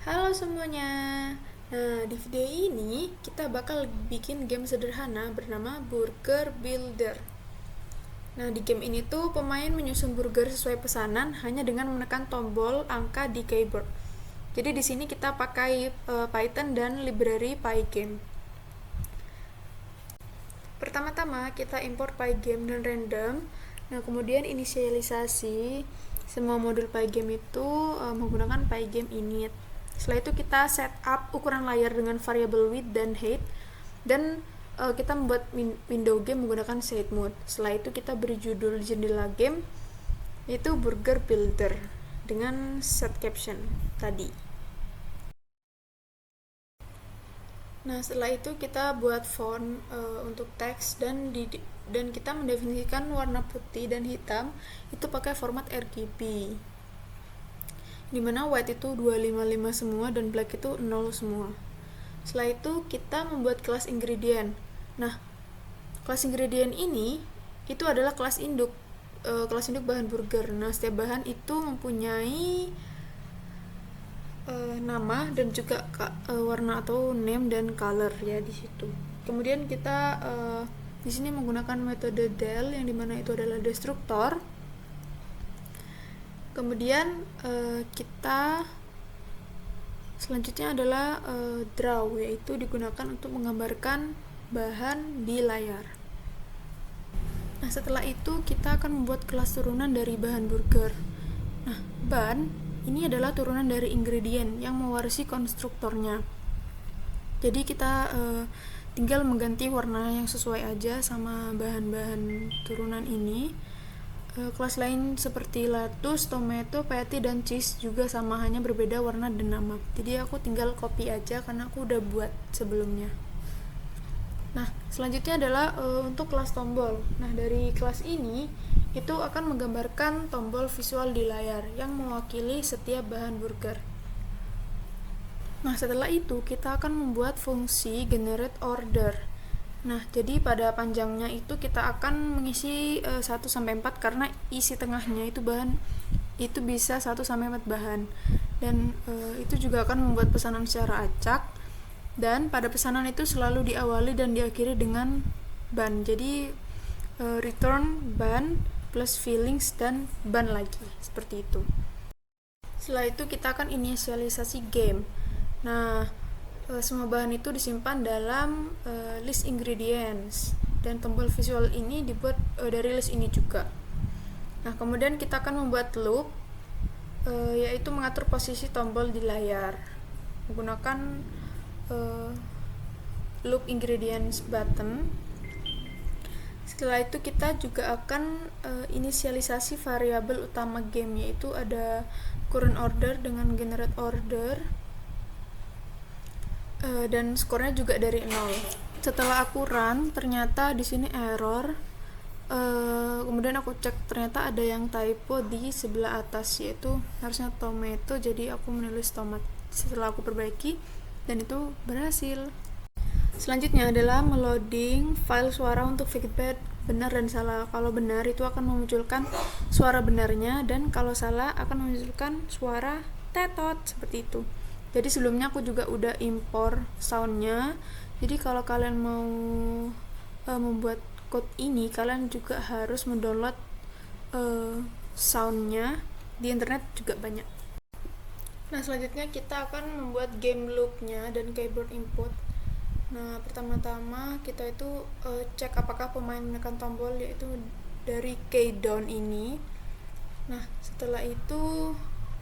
Halo semuanya. Nah, di video ini kita bakal bikin game sederhana bernama Burger Builder. Nah, di game ini tuh pemain menyusun burger sesuai pesanan hanya dengan menekan tombol angka di keyboard. Jadi di sini kita pakai Python dan library Pygame. Pertama-tama kita import Pygame dan random. Nah, kemudian inisialisasi semua modul Pygame itu menggunakan Pygame init. Setelah itu kita setup ukuran layar dengan variabel width dan height, dan kita membuat window game menggunakan shade mode. Setelah itu kita beri judul jendela game yaitu Burger Builder dengan set caption tadi. Nah, setelah itu kita buat font untuk teks dan kita mendefinisikan warna putih dan hitam itu pakai format RGB. Dimana white itu 255 semua dan black itu 0 semua. Setelah itu kita membuat kelas ingredient. Nah, kelas ingredient ini itu adalah kelas induk bahan burger. Nah, setiap bahan itu mempunyai nama dan juga warna atau name dan color ya di situ. Kemudian kita di sini menggunakan metode del yang dimana itu adalah destruktor. Kemudian kita selanjutnya adalah draw, yaitu digunakan untuk menggambarkan bahan di layar. Nah, setelah itu kita akan membuat kelas turunan dari bahan burger. Nah, bun ini adalah turunan dari ingredient yang mewarisi konstruktornya. Jadi kita tinggal mengganti warna yang sesuai aja sama bahan-bahan turunan ini. Kelas lain seperti lettuce, tomato, patty, dan cheese juga sama, hanya berbeda warna dan nama. Jadi aku tinggal copy aja karena aku udah buat sebelumnya. Nah, selanjutnya adalah untuk kelas tombol. Nah, dari kelas ini itu akan menggambarkan tombol visual di layar yang mewakili setiap bahan burger. Nah, setelah itu kita akan membuat fungsi generate order. Nah, jadi pada panjangnya itu kita akan mengisi 1-4 karena isi tengahnya itu bahan itu bisa 1-4 bahan. Dan itu juga akan membuat pesanan secara acak. Dan pada pesanan itu selalu diawali dan diakhiri dengan bun. Jadi return bun plus fillings dan bun lagi, seperti itu. Setelah itu kita akan inisialisasi game. Nah, semua bahan itu disimpan dalam list ingredients, dan tombol visual ini dibuat dari list ini juga. Nah, kemudian kita akan membuat loop, yaitu mengatur posisi tombol di layar menggunakan loop ingredients button. Setelah itu kita juga akan inisialisasi variabel utama game, yaitu ada current order dengan generate order, dan skornya juga dari 0. Setelah aku run, ternyata di sini error. Kemudian aku cek, ternyata ada yang typo di sebelah atas, yaitu harusnya tomato, jadi aku menulis tomat. Setelah aku perbaiki, dan itu berhasil. Selanjutnya adalah meloading file suara untuk feedback benar dan salah. Kalau benar itu akan memunculkan suara benarnya, dan kalau salah akan memunculkan suara tetot, seperti itu. Jadi sebelumnya aku juga udah impor soundnya. Jadi kalau kalian mau membuat code ini, kalian juga harus mendownload soundnya di internet juga banyak. Nah, selanjutnya kita akan membuat game loopnya dan keyboard input. Nah, pertama-tama kita itu cek apakah pemain menekan tombol, yaitu dari key down ini. Nah, setelah itu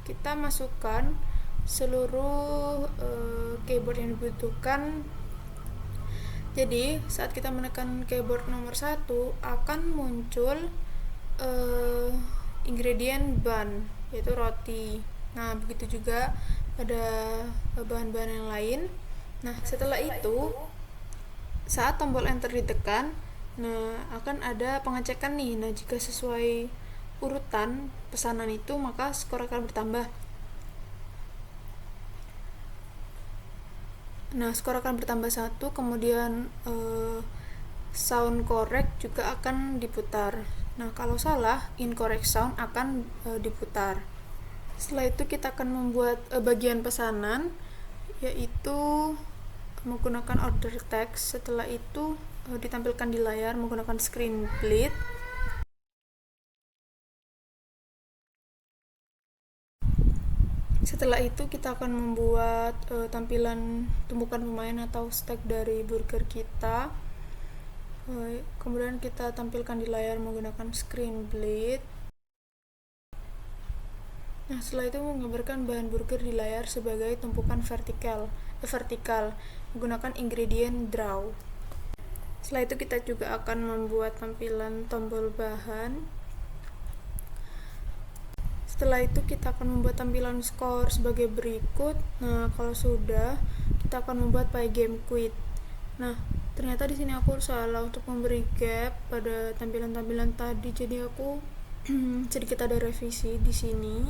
kita masukkan seluruh keyboard yang dibutuhkan. Jadi saat kita menekan keyboard nomor 1 akan muncul ingredient bun, yaitu roti. Nah, begitu juga pada bahan-bahan yang lain. Nah, setelah itu saat tombol enter ditekan, nah akan ada pengecekan nih. Nah, jika sesuai urutan pesanan itu, maka skor akan bertambah. Nah, skor akan bertambah 1, kemudian sound correct juga akan diputar. Nah, kalau salah, incorrect sound akan diputar. Setelah itu kita akan membuat bagian pesanan, yaitu menggunakan order text. Setelah itu ditampilkan di layar menggunakan screen split. Setelah itu kita akan membuat tampilan tumpukan pemain atau stack dari burger kita. Kemudian kita tampilkan di layar menggunakan screen split. Nah, setelah itu menggambarkan bahan burger di layar sebagai tumpukan vertikal menggunakan ingredient draw. Setelah itu kita juga akan membuat tampilan tombol bahan. Setelah itu kita akan membuat tampilan skor sebagai berikut. Nah, kalau sudah, kita akan membuat pygame quit. Nah, ternyata di sini aku salah untuk memberi gap pada tampilan-tampilan tadi, jadi aku sedikit ada revisi di sini,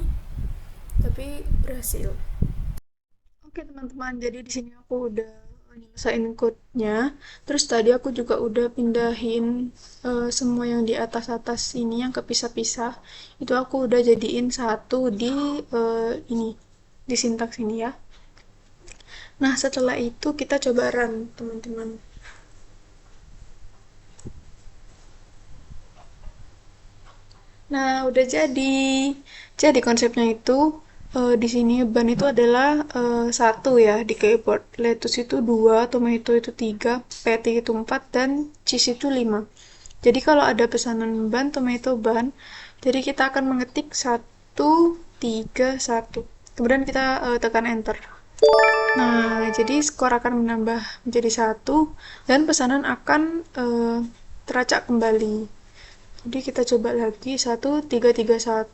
tapi berhasil. Oke teman-teman, jadi di sini aku udah nyelesain code-nya. Terus tadi aku juga udah pindahin semua yang di atas-atas ini yang kepisah-pisah. Itu aku udah jadiin satu di ini, di sintaks ini ya. Nah, setelah itu kita coba run, teman-teman. Nah, udah jadi. Jadi konsepnya itu di sini ban itu adalah satu ya di keyboard. Lettuce itu 2, tomato itu 3, patty itu 4, dan cheese itu 5. Jadi kalau ada pesanan ban, tomato ban, jadi kita akan mengetik 1, 3, 1. Kemudian kita tekan enter. Nah, jadi skor akan menambah menjadi 1 dan pesanan akan teracak kembali. Jadi kita coba lagi 1, 3, 3, 1.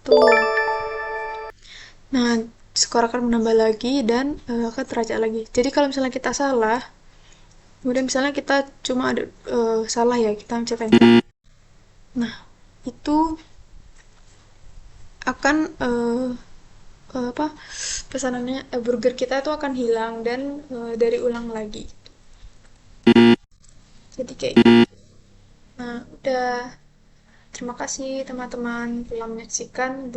Nah, skor akan menambah lagi dan akan teracak lagi. Jadi kalau misalnya kita salah, kemudian misalnya kita cuma ada salah ya, kita mencet enter. Nah, itu akan apa pesanannya burger kita itu akan hilang dan dari ulang lagi. Jadi kayak gitu. Nah, udah. Terima kasih teman-teman telah menyaksikan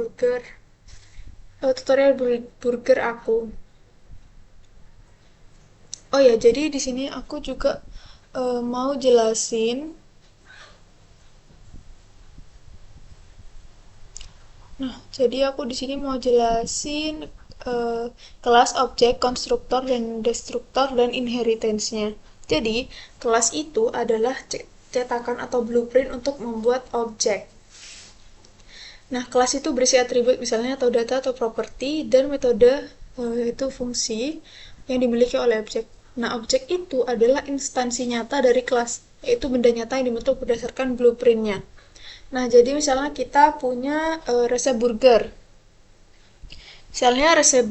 tutorial burger aku. Oh ya, jadi di sini aku juga mau jelasin. Nah, jadi aku di sini mau jelasin kelas objek, konstruktor, dan destruktor, dan inheritance-nya. Jadi, kelas itu adalah cetakan atau blueprint untuk membuat objek. Nah, kelas itu berisi atribut misalnya atau data atau properti dan metode itu fungsi yang dimiliki oleh objek. Nah, objek itu adalah instansi nyata dari kelas, yaitu benda nyata yang dibentuk berdasarkan blueprintnya. Nah, jadi misalnya kita punya resep burger. Misalnya resep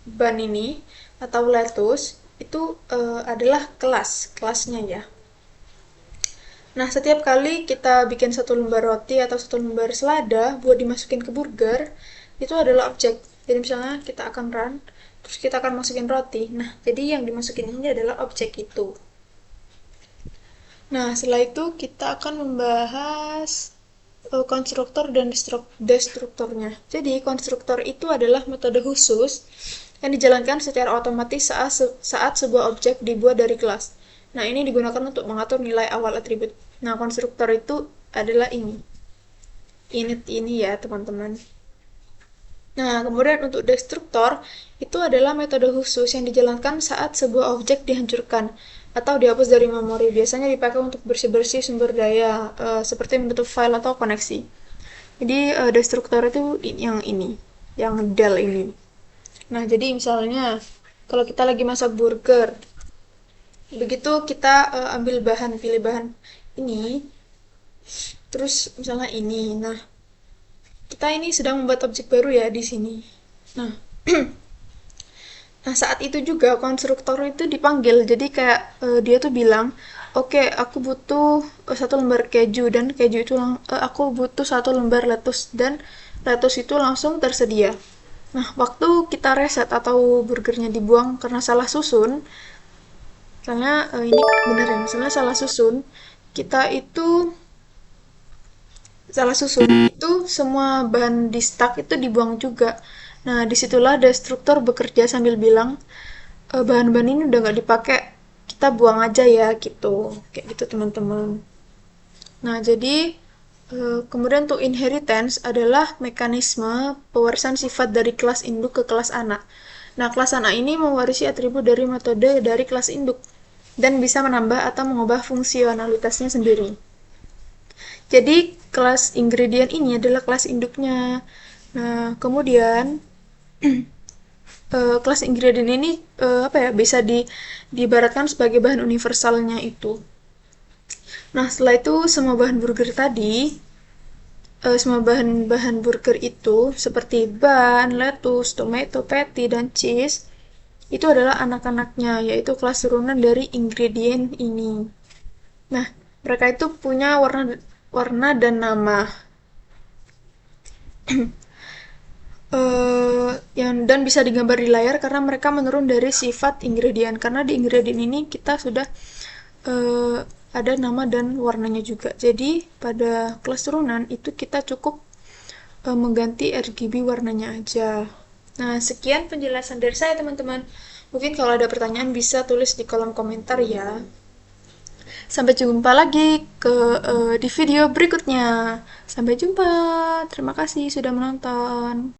ban ini atau lettuce itu adalah kelasnya ya. Nah, setiap kali kita bikin satu lembar roti atau satu lembar selada buat dimasukin ke burger, itu adalah objek. Jadi misalnya kita akan run, terus kita akan masukin roti. Nah, jadi yang dimasukin ini adalah objek itu. Nah, setelah itu kita akan membahas konstruktor dan destruktornya. Jadi, konstruktor itu adalah metode khusus yang dijalankan secara otomatis saat sebuah objek dibuat dari kelas. Nah, ini digunakan untuk mengatur nilai awal atribut. Nah, konstruktor itu adalah ini. Init ini ya, teman-teman. Nah, kemudian untuk destruktor, itu adalah metode khusus yang dijalankan saat sebuah objek dihancurkan atau dihapus dari memori. Biasanya dipakai untuk bersih-bersih sumber daya, seperti menutup file atau koneksi. Jadi, destruktor itu yang ini, yang del ini. Nah, jadi misalnya, kalau kita lagi masak burger, begitu kita ambil bahan, pilih bahan ini, terus misalnya ini. Nah, kita ini sedang membuat objek baru ya di sini. Nah, nah saat itu juga konstruktor itu dipanggil. Jadi kayak dia tuh bilang, oke, aku butuh satu lembar keju dan keju itu aku butuh satu lembar lettuce dan lettuce itu langsung tersedia. Nah, waktu kita reset atau burgernya dibuang karena salah susun, misalnya ini bener ya, misalnya salah susun, kita itu salah susun, itu semua bahan di stack itu dibuang juga. Nah, disitulah destruktur bekerja sambil bilang, bahan-bahan ini udah nggak dipakai, kita buang aja ya, gitu. Kayak gitu, teman-teman. Nah, jadi kemudian untuk inheritance adalah mekanisme pewarisan sifat dari kelas induk ke kelas anak. Nah, kelas anak ini mewarisi atribut dari metode dari kelas induk dan bisa menambah atau mengubah fungsionalitasnya sendiri. Jadi, kelas ingredient ini adalah kelas induknya. Nah, kemudian kelas ingredient ini apa ya, bisa diibaratkan sebagai bahan universalnya itu. Nah, setelah itu semua bahan burger tadi, semua bahan-bahan burger itu seperti bun, lettuce, tomato, patty, dan cheese itu adalah anak-anaknya, yaitu kelas turunan dari ingredient ini. Nah, mereka itu punya warna warna dan nama. Yang dan bisa digambar di layar karena mereka menurun dari sifat ingredient. Karena di ingredient ini kita sudah uh, ada nama dan warnanya juga. Jadi pada kelas turunan itu kita cukup mengganti RGB warnanya aja. Nah, sekian penjelasan dari saya, teman-teman. Mungkin kalau ada pertanyaan bisa tulis di kolom komentar ya. Sampai jumpa lagi di video berikutnya. Sampai jumpa. Terima kasih sudah menonton.